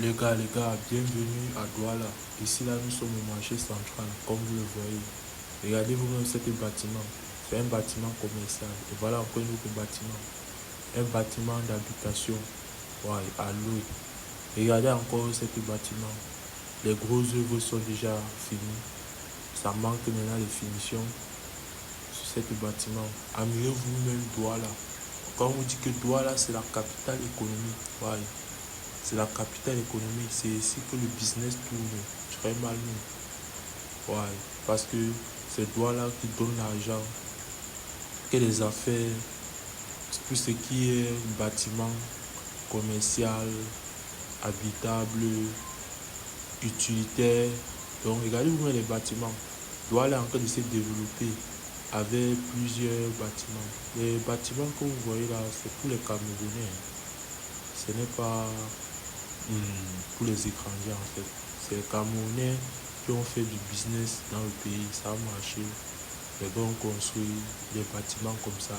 Les gars, bienvenue à Douala. Ici, là, nous sommes au marché central, comme vous le voyez. Regardez vous-même cet bâtiment. C'est un bâtiment commercial. Et voilà encore un autre bâtiment. Un bâtiment d'habitation. Ouais, à l'eau. Regardez encore cet bâtiment. Les gros œuvres sont déjà finis. Ça manque maintenant de finition sur cet bâtiment. Amusez vous-même Douala. Quand on dit que Douala, c'est la capitale économique. Ouais. C'est la capitale économique, c'est ici que le business tourne très mal. Ouais, parce que c'est Douala qui donne l'argent, que les affaires, tout ce qui est bâtiment commercial, habitable, utilitaire. Donc regardez-vous les bâtiments. Douala est en train de se développer avec plusieurs bâtiments. Les bâtiments que vous voyez là, c'est pour les Camerounais. Ce n'est pas pour les étrangers en fait. C'est les Camerounais qui ont fait du business dans le pays, ça a marché. Les gars ont construit des bâtiments comme ça.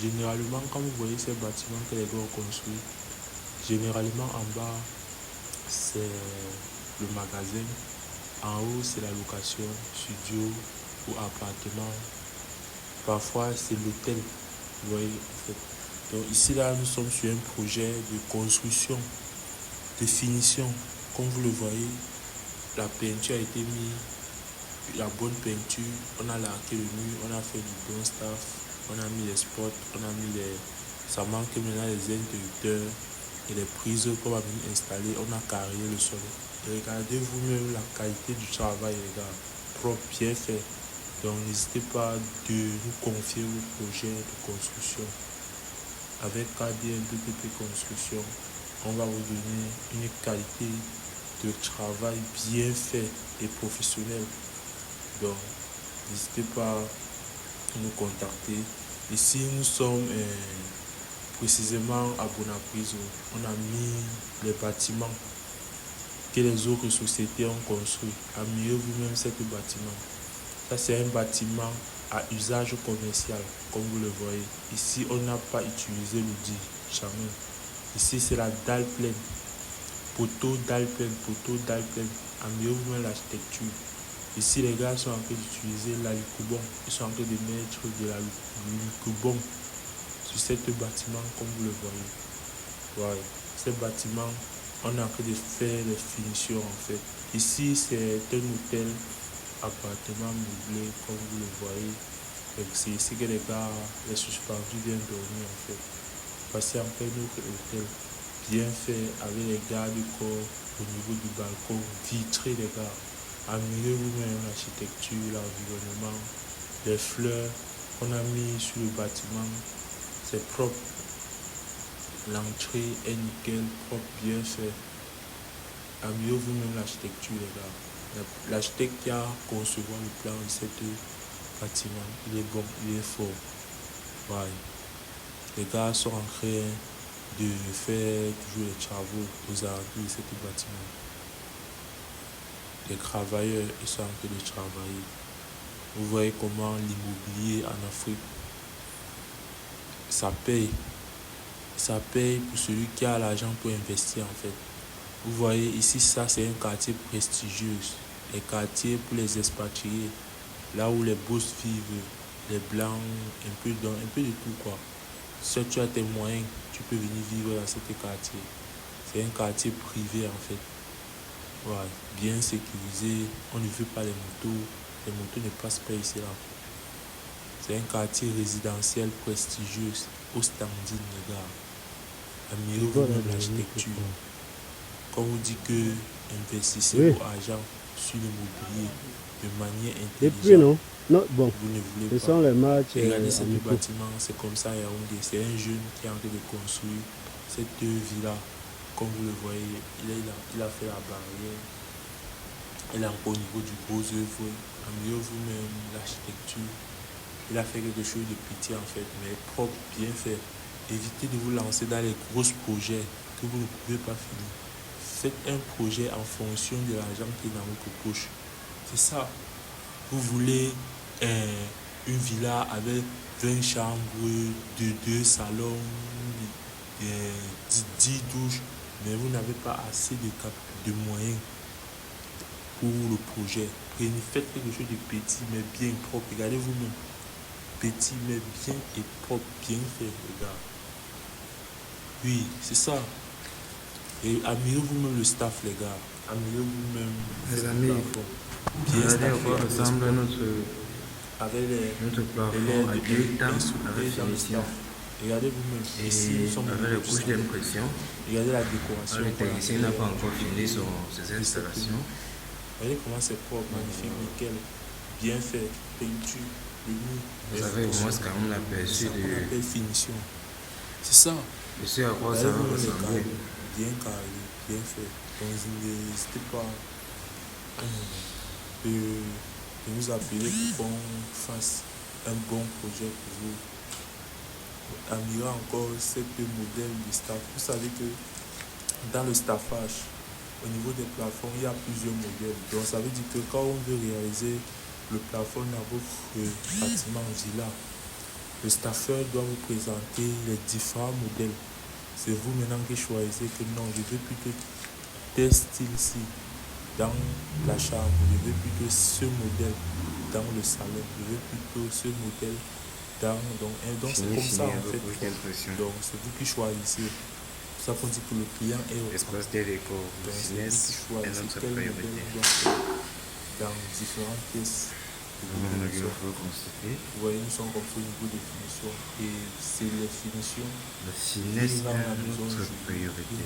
Généralement, quand vous voyez ces bâtiments que les gars ont construits, généralement en bas, c'est le magasin. En haut, c'est la location, studio ou appartement. Parfois, c'est l'hôtel. Vous voyez, en fait. Donc ici, là, nous sommes sur un projet de construction, de finition. Comme vous le voyez, la peinture a été mise, la bonne peinture, on a largué le mur, on a fait du bon staff, on a mis les spots, on a mis les... Ça manque maintenant les interrupteurs et les prises qu'on va venir installer, on a carré le sol. Et regardez vous-même la qualité du travail, les gars, propre, bien fait. Donc n'hésitez pas de nous confier vos projets de construction. Avec KDL BTP Construction, on va vous donner une qualité de travail bien fait et professionnel. Donc, n'hésitez pas à nous contacter. Ici, nous sommes précisément à Bonapriso. On a mis les bâtiments que les autres sociétés ont construits. Admirez vous-même cet bâtiment. Ça, c'est un bâtiment à usage commercial, comme vous le voyez. Ici, on n'a pas utilisé l'outil, jamais. Ici, c'est la dalle pleine. Poteau, dalle pleine, poteau, dalle pleine. Admirez vous-même l'architecture. Ici, les gars sont en train d'utiliser l'alicubon. Ils sont en train de mettre de l'alicubon sur cet bâtiment, comme vous le voyez. Ouais. Ce bâtiment, on est en train de faire les finitions, en fait. Ici, c'est un hôtel, appartement meublé, comme vous le voyez. C'est ici que les gars, les suspendus viennent dormir, en fait. Passer en fait notre hôtel bien fait avec les garde-corps au niveau du balcon, vitré, les gars. Admirez vous-même l'architecture, l'environnement, les fleurs qu'on a mis sur le bâtiment. C'est propre. L'entrée est nickel, propre, bien fait. Admirez vous-même l'architecture, les gars. L'architecte qui a conçu le plan de cet bâtiment, il est bon, il est fort. Ouais. Les gars sont en train de faire toujours les travaux aux alentours de cet bâtiment. Les travailleurs, ils sont en train de travailler. Vous voyez comment l'immobilier en Afrique, ça paye. Ça paye pour celui qui a l'argent pour investir en fait. Vous voyez ici, ça c'est un quartier prestigieux. Les quartiers pour les expatriés. Là où les boss vivent, les blancs, un peu de tout quoi. Si tu as tes moyens, tu peux venir vivre dans cet quartier. C'est un quartier privé en fait. Ouais, bien sécurisé. On ne veut pas les motos. Les motos ne passent pas ici là. C'est un quartier résidentiel prestigieux au standing, les gars. Admirez-vous même l'architecture. Quand vous dites que investissez vos argent sur l'immobilier de manière intelligente, non, bon, vous ne voulez ce pas. sont les matchs. Regardez ce bâtiment, c'est comme ça Yaoundé. C'est un jeune qui est en train de construire cette villa. Comme vous le voyez, il a fait la barrière. Il est encore au niveau du gros œuvre. Admirez-vous même l'architecture. Il a fait quelque chose de petit en fait, mais propre, bien fait. Évitez de vous lancer dans les gros projets que vous ne pouvez pas finir. Faites un projet en fonction de l'argent qui est dans votre poche. C'est ça. Vous voulez une villa avec 20 chambres, deux salons, 10 douches. mais vous n'avez pas assez de moyens pour le projet. Faites quelque chose de petit mais bien propre. Regardez vous-même. Petit mais bien et propre, bien fait, les gars. Oui, c'est ça. Et améliorez vous-même le staff, les gars. Améliorez vous-même les amis. Bien Regardez à quoi ressemble avec notre plafond à les deux temps avec dans le finition. staff. Regardez vous-même. Et Ici, nous sommes avec les couches d'impression. Regardez la décoration. Le technicien n'a pas encore fini ses installations. Regardez comment c'est propre, magnifique, nickel, bien fait, peinture, le mur. Vous avez au moins quand même l'aperçu de finition. C'est ça. Je sais à quoi ça va ressembler. Bien carré, bien fait. Donc n'hésitez pas de nous appeler pour qu'on fasse un bon projet pour vous. Améliorer encore cette modèle de staff. Vous savez que dans le staffage, au niveau des plafonds, il y a plusieurs modèles. Donc ça veut dire que quand on veut réaliser le plafond dans votre bâtiment villa, le staffeur doit vous présenter les différents modèles. C'est vous maintenant qui choisissez que non, je veux plutôt tel style-ci dans la chambre, je veux plutôt ce modèle dans le salon, je veux plutôt ce modèle dans... Donc c'est comme ça en fait. Donc c'est vous qui choisissez. Ça veut dire que le client est au espace des décors, business est notre priorité. Dans différentes pièces. Vous voyez, nous sommes comme ça au niveau des finitions. Et c'est les finitions. Le finesse est notre priorité.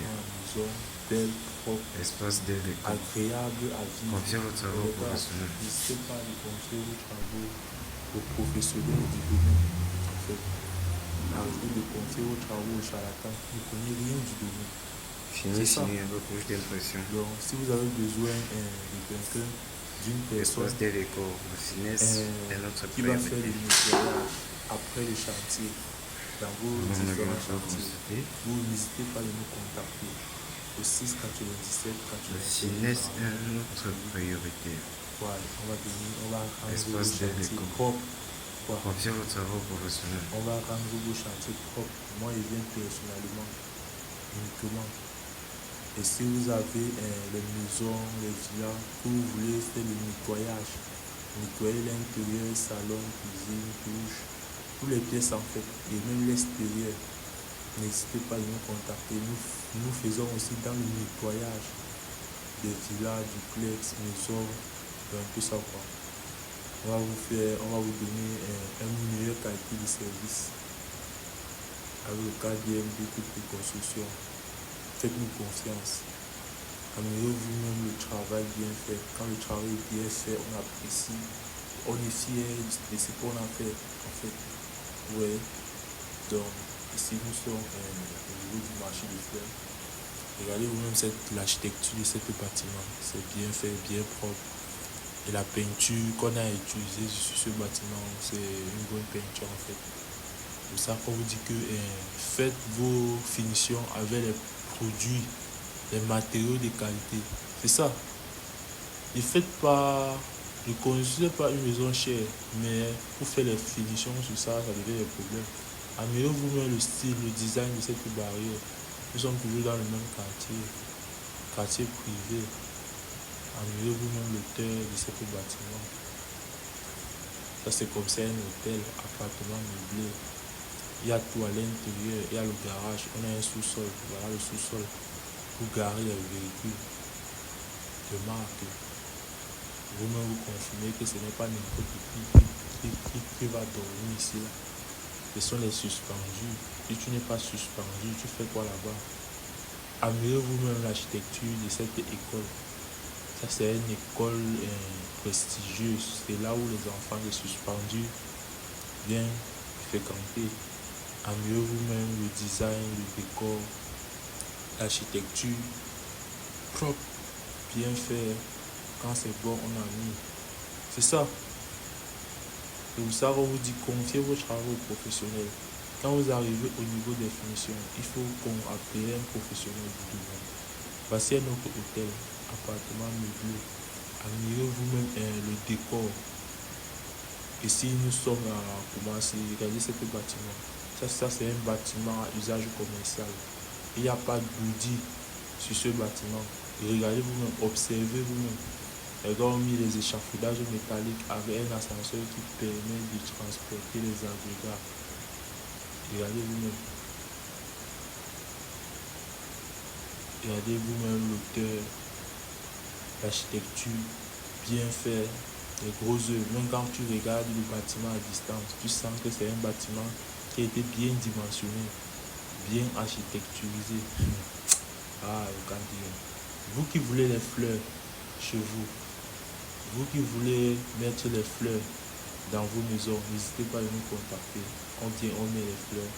Belle, propre, espace des décors, agréable à vivre. Confiez vos travaux professionnels. N'hésitez pas à confier vos travaux aux professionnels du domaine. En fait, arrêtez de confier vos travaux aux charlatans qui ne connaissent rien du domaine. Finissez vos couches d'impression. Donc, si vous avez besoin de quelqu'un, d'une personne espace des décors, le finesse est notre qui va faire le nettoyage après le chantier dans vos différents chantiers, vous n'hésitez pas à nous contacter au 6 97 Le finesse est notre priorité. Voilà, on va rendre vos espace des chantiers décors. propres. Confiez vos travaux professionnels. On va rendre vos chantiers propres. Moi, je viens personnellement, uniquement. Et si vous avez les maisons, les villas, que vous voulez faire le nettoyage, nettoyer l'intérieur, salon, cuisine, douche, toutes les pièces en fait, et même l'extérieur, n'hésitez pas à nous contacter. Nous faisons aussi dans le nettoyage des villas, duplex, maisons, un peu ça quoi. On va vous donner une meilleure qualité de service avec le KDMB Toutes les constructions. Faites-nous confiance. Améliorez vous-même le travail bien fait. Quand le travail est bien fait, on apprécie. On est fier de ce qu'on a fait, en fait. Ouais. Donc, ici, nous sommes au niveau du marché de fleurs. Regardez vous-même l'architecture de ce bâtiment. C'est bien fait, bien propre. Et la peinture qu'on a utilisée sur ce bâtiment, c'est une bonne peinture, en fait. C'est pour ça qu'on vous dit que faites vos finitions avec les produits, les matériaux de qualité. C'est ça. Ne faites pas, ne construisez pas une maison chère, mais pour faire les finitions sur ça, ça devient des problèmes. Améliorez vous-même le style, le design de cette barrière. Nous sommes toujours dans le même quartier privé. Améliorez vous-même l'auteur de ce bâtiment. Ça c'est comme ça un hôtel, appartement meublé. Il y a tout à l'intérieur, il y a le garage, on a un sous-sol, voilà le sous-sol pour garer les véhicules de marque. Vous-même vous confirmez que ce n'est pas n'importe qui va dormir ici. Là. Ce sont les suspendus. Si tu n'es pas suspendu, tu fais quoi là-bas? Améliorez vous-même l'architecture de cette école. Ça c'est une école prestigieuse. C'est là où les enfants des suspendus viennent fréquenter. Améliorez vous-même le design, le décor, l'architecture propre, bien fait. Quand c'est bon, on a mis. C'est ça. Et vous savez, on vous dit confiez vos travaux aux professionnels. Quand vous arrivez au niveau des finitions, il faut qu'on appelle un professionnel du domaine. Voici un autre hôtel, appartement meublé. Améliorez vous-même le décor. Ici, nous sommes à commencer. Regardez ce bâtiment. Ça c'est un bâtiment à usage commercial. Il n'y a pas de bougie. sur ce bâtiment. Regardez vous-même, observez vous-même. Les gars ont mis les échafaudages métalliques avec un ascenseur qui permet de transporter les agrégats. Regardez vous-même. Regardez vous-même l'auteur, l'architecture bien fait, les gros œuvres. Même quand tu regardes le bâtiment à distance, tu sens que c'est un bâtiment qui a été bien dimensionné, bien architecturisé. Ah, regardez. Vous qui voulez les fleurs chez vous, vous qui voulez mettre les fleurs dans vos maisons, n'hésitez pas à nous contacter. On vient, on met les fleurs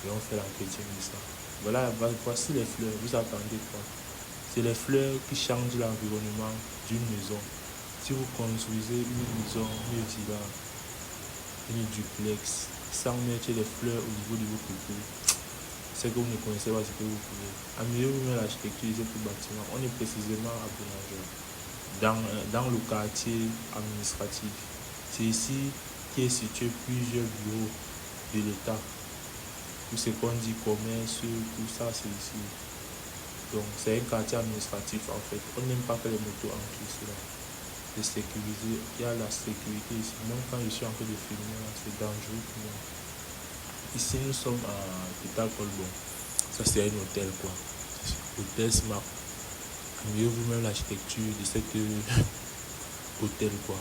et on fait l'entretien de ça. Voilà, voici les fleurs. Vous attendez quoi? C'est les fleurs qui changent l'environnement d'une maison. Si vous construisez une maison, une villa, une duplex, sans mettre les fleurs au niveau de vos côtés, c'est que vous ne connaissez pas ce que vous voulez. Améliorez l'architecture de ce bâtiment. On est précisément à Boulanger, dans le quartier administratif. C'est ici qui est situé plusieurs bureaux de l'État. Tout ce qu'on dit commerce, tout ça, c'est ici. Donc, c'est un quartier administratif en fait. On n'aime pas que les motos entrent ici. Là. C'est sécurisé. Il y a la sécurité ici. Même quand je suis en train de filmer, c'est dangereux pour moi. Ici, nous sommes à Total Colbon. Ça, c'est un hôtel, quoi. Hôtel Smart. Mieux vous-même l'architecture de cet hôtel, quoi.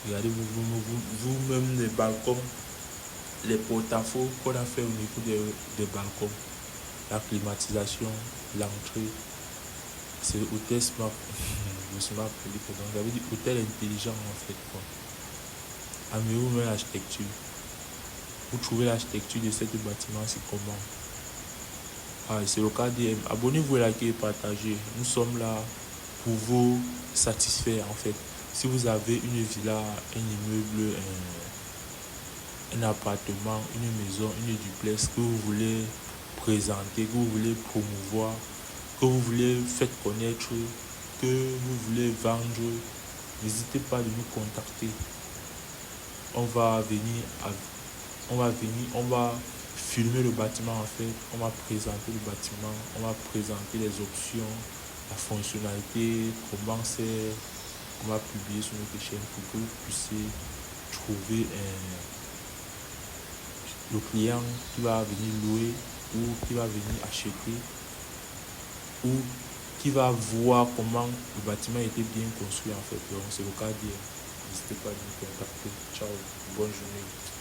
Regardez vous-même les balcons, les porte-à-faux qu'on a fait au niveau des balcons. La climatisation, l'entrée. C'est hôtel Smart. Le Smart, donc ça veut dire hôtel intelligent, en fait, quoi. Mieux vous-même l'architecture. Vous trouvez l'architecture de ce bâtiment, c'est comment? C'est le KDM. Abonnez-vous, likez et partagez. Nous sommes là pour vous satisfaire en fait. Si vous avez une villa, un immeuble, un appartement, une maison, une duplex que vous voulez présenter, que vous voulez promouvoir, que vous voulez faire connaître, que vous voulez vendre, n'hésitez pas à nous contacter. On va filmer le bâtiment en fait, on va présenter le bâtiment, on va présenter les options, la fonctionnalité, comment c'est, on va publier sur notre chaîne pour que vous puissiez trouver le client qui va venir louer ou qui va venir acheter ou qui va voir comment le bâtiment a été bien construit en fait. Donc c'est le cas d'hier. N'hésitez pas à nous contacter. Ciao, bonne journée.